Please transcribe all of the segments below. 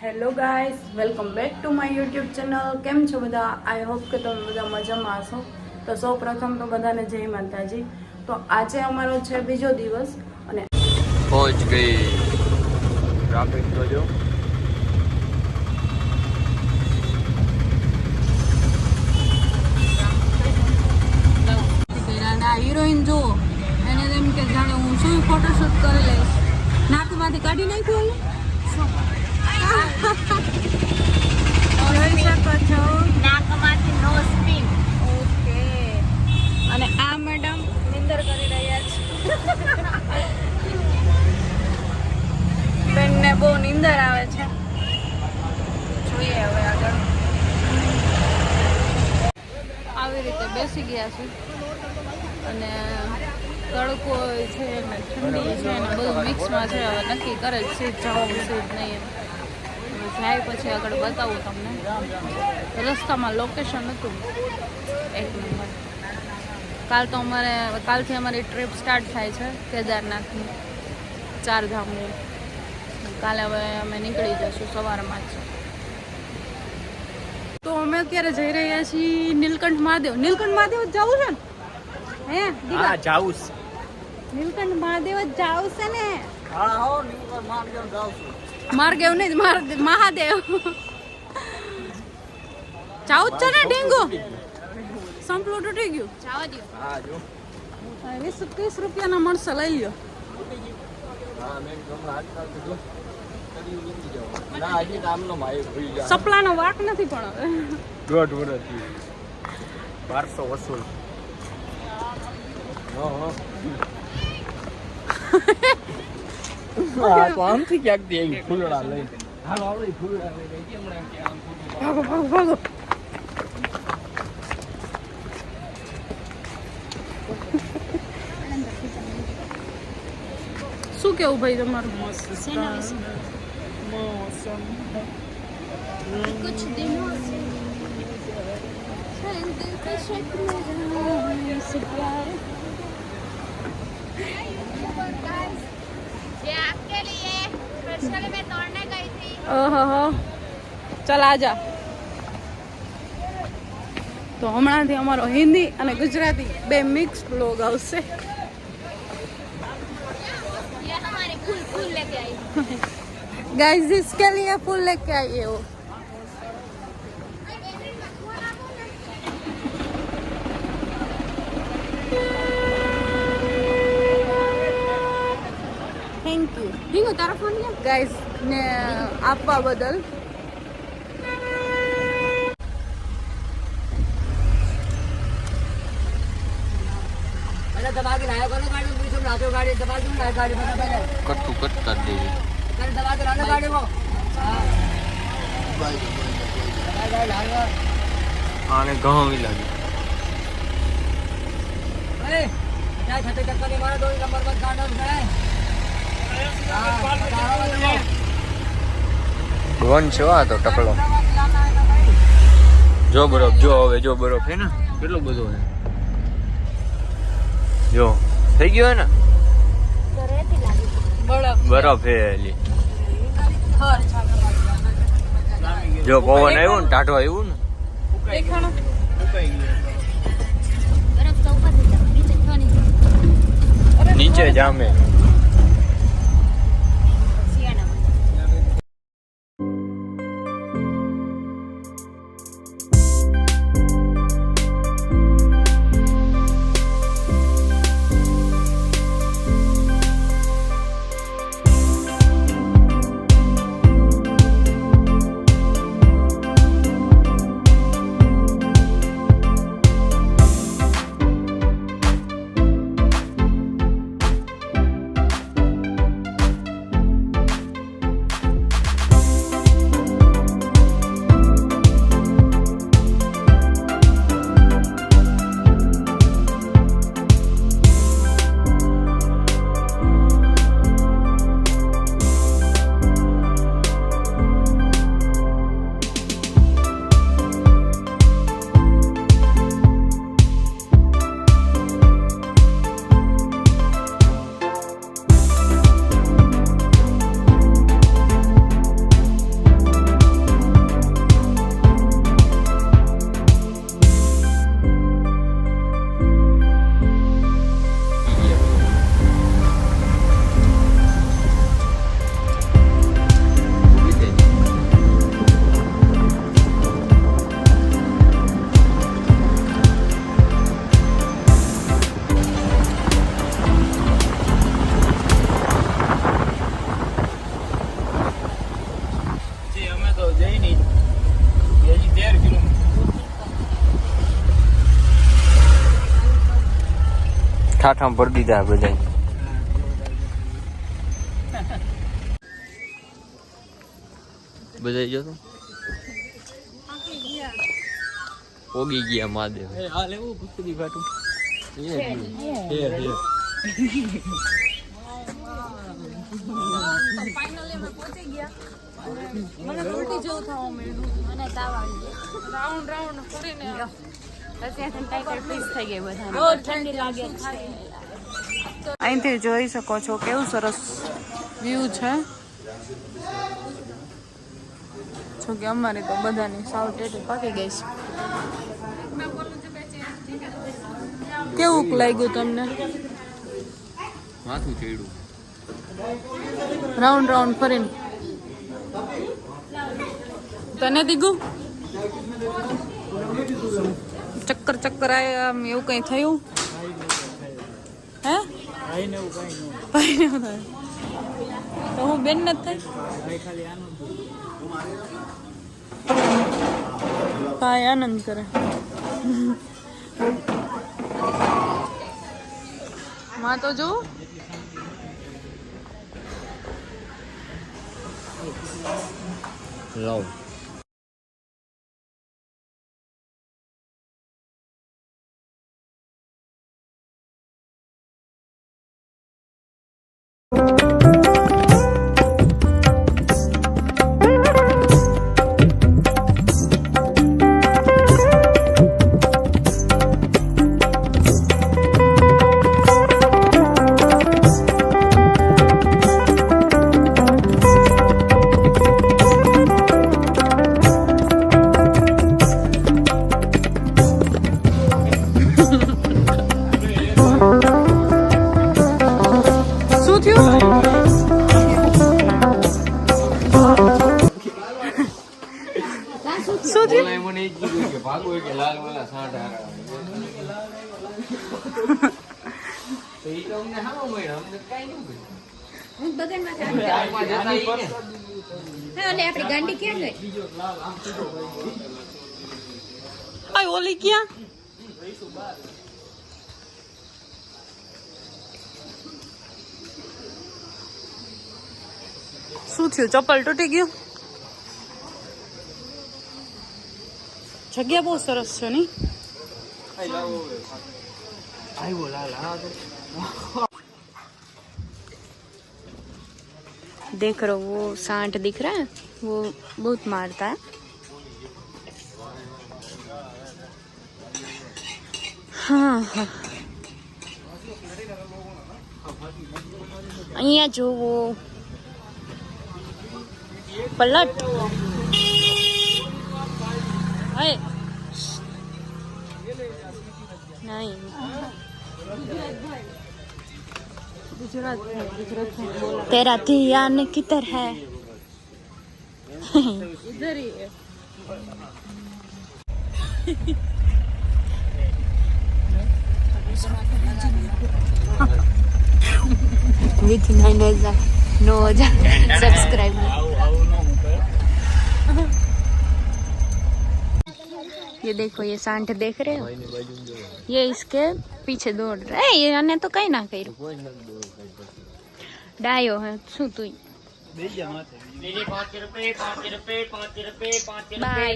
Hello guys, welcome back to my YouTube channel. કેમ છો બધા? આઈ હોપ કે તમે બધા મજામાં હશો. તો સૌ પ્રથમ તો બધાને જય માતાજી. તો આજે અમારો છે બીજો દિવસ અને પહોંચ ગઈ ટ્રાફિક તો જો હિરોઈન જુઓ, એને એમ કે જાણે હું શું ફોટોશૂટ કરી લઈશ. નાકમાંથી કાઢી નાખ્યું જોઈ શકો છો. નાકમાંથી નો સ્પિન. ઓકે. અને આ મેડમ નિંદર કરી રહ્યા છે. બેનને બહુ નિંદર આવે છે. જોઈએ હવે આગળ. આવી રીતે બેસી ગયા છે અને તડકો છે ને ઠંડી છે ને બધું મિક્સમાં છે. હવે નક્કી કરે છે જવું છે જ નહીં. જાય પછી આગળ બતાવું તમને. રસ્તામાં લોકેશન હતું એક નંબર. કાલથી અમારી ટ્રીપ સ્ટાર્ટ થાય છે કેદારનાથની, 4 ધામની. કાલે હવે અમે નીકળી જશું સવારમાં જ. તો અમે અત્યારે જઈ રહ્યા છીએ નીલકંઠ મહાદેવ. નીલકંઠ મહાદેવ જ જવું છે ને? હે હા જાઉં નીલકંઠ મહાદેવ જ જવું છે ને? હા હો નીલકંઠ મહાદેવ જાઉં છું. માર્ગેવ નહીં, મહાદેવ જાવું જ છે ને? ડીંગુ સંપલું તૂટી ગયું. જવા દો. હા જો 20-30 રૂપિયાના મળશે, લઈ લ્યો. હા મેં તમને આજકાલ કીધું કરી નીકળી જાવ. ના હજી કામનો માય ભૂલી જા. સપલાનો વાક નથી પણ હવે. દોઢ વર્ષથી 1200 વસૂલ. હા તો આમથી ક્યાંક દે ફૂલડા લઈ. હાલો આવડે ફૂલડા લઈ કેમ કે આમ ભાગો ભાગો ભાગો. શું કેવું ભાઈ તમારું? શેના વિશે? कुछ दिनों से दिल के शक में से प्यार ये आपके लिए पर्सनली मैं दौड़ने गई थी. ઓહો, ચાલ આજા. તો હમણાંથી અમારો હિન્દી અને ગુજરાતી બે મિક્સ બ્લોગ આવશે. ये हमारे फूल फूल लेके आई. गाइस इसके लिए फूल लेके आइए हो. Thank you. ડીંગો તારો ફોન લે ગાઈસ ને આપવા બદલ. કટુ કટ કરી દેવી. આને ઘઉં લાગે. ડોન છે આ તો ટકલો. જો બરફ, જો હવે જો બરફ હે ને કેટલો બધો હે. જો થઈ ગયો હે ને બરફ હે એલી. જો પવન આવ્યો ને ટાઢો આવ્યું ને દેખાણો बर्फ तो ऊपर थी, नीचे क्यों नहीं? નીચે જામે. सियाना તો જઈ નહીં હજી 13 કિલોમીટર ઠાઠામ ભરી દીધા બધા બધા જો તો પોગી ગયા મહાદેવ આ લેવું ભક્તિ ઘાટું ફાઇનલી અમે પહોંચી ગયા. મને ઉલટી જેવું થવા માંડ્યું અને તાવ આવી ગયો. રાઉન્ડ ફરીને પછી ટાઈટર પીસ થઈ ગઈ બધા. બહુ ઠંડી લાગે છે. અહીંથી જોઈ શકો છો કેવું સરસ વ્યૂ છે. જો કે અમારી તો બધાની સાવ ટેટી પાકી ગઈ છે. કેવું લાગ્યું તમને? માથું ચડ્યું રાઉન્ડ ફરીને તને દીગું ચક્કર આયા આમ એવું કઈ થયું? હે ભાઈ ને એવું થાય તો હું બેન નથી થઈ ભાઈ આનંદ કરે. માં તો જો લાવ ભાગો કે લાલ વાલા સાંઢા તો ઈ તો અમને હાલો મળ્યો અમને કાઈ ન મળ્યું બગનમાં અને આપણી ગાંડી ક્યાં ગઈ? આ ઓલી ક્યાં? શું થયું? ચપ્પલ તૂટી ગયું? જગ્યા બહુ સરસ છે નહીં? देख रहे हो वो सांड दिख रहा है, वो बहुत मारता है. हाँ हाँ અહીંયા જોવો પલટ. હે નહીં गुजरात में बोला तेरा ध्यान किधर है? इधर ही है. with 9,000 subscriber. ये देखो ये सांड देख रहे हो, ये इसके पीछे दौड़ रहा है. ये अने तो कहीं ना कहीं डायो है शू तू बाय.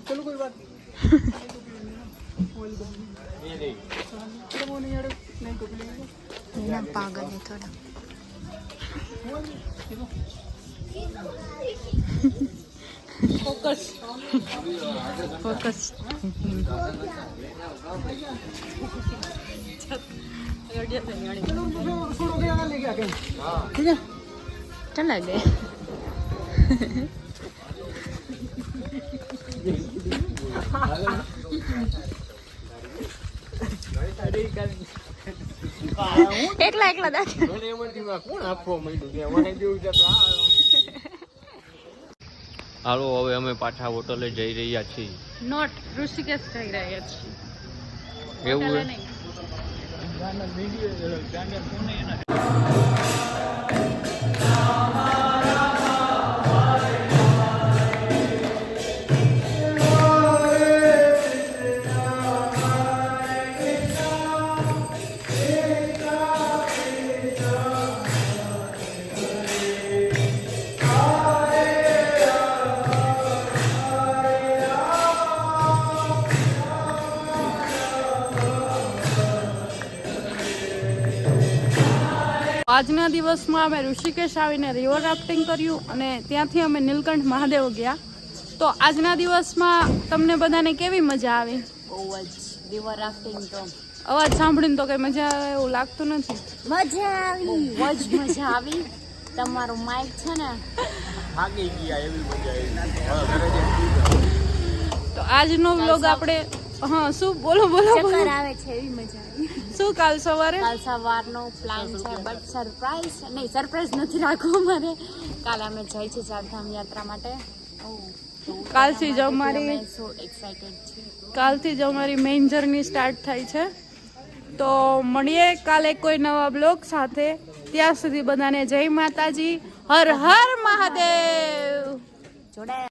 चलो कोई बात नहीं. पागल है थोड़ा. Focus focus. चला गए. એકલા એકલા દાખલ મને એમાંથી કોણ આપવા માંડ્યું કે મને જેવું છે હાલો હવે અમે પાછા હોટલે જઈ રહ્યા છીએ. નોટ ઋષિકેશ જઈ રહ્યા છીએ. એવું આજના દિવસમાં અમે ઋષિકેશ આવીને રિવર રાફ્ટિંગ કર્યું અને ત્યાંથી અમે નીલકંઠ મહાદેવ ગયા. તો આજના દિવસમાં તમને બધાને કેવી મજા આવી? બહુ જ રિવર રાફ્ટિંગ તો અવાજ સાંભળીને તો કઈ મજા આવે એવું લાગતું નથી. મજા આવી, બહુ જ મજા આવી. તમારું માઇક છે ને થાકી ગયા એવી મજા આવી. તો આજનો વ્લોગ આપણે શું બોલો ચક્કર આવે છે એવી મજા આવી. શું કાલ સવારે કાલ સવારનો પ્લાન છે બટ સરપ્રાઈઝ નહીં, સરપ્રાઈઝ નથી રાખવો મારે. કાલે અમે જઈએ છીએ ચારધામ યાત્રા માટે. કાલથી જ અમારી સો એક્સાઇટેડ છે. કાલથી જ અમારી મેઇન જર્ની સ્ટાર્ટ થાય છે. તો મળીએ કાલે કોઈ નવા બ્લોગ સાથે. ત્યાં સુધી બધાને જય માતાજી, હર હર મહાદેવ. જોડાયા.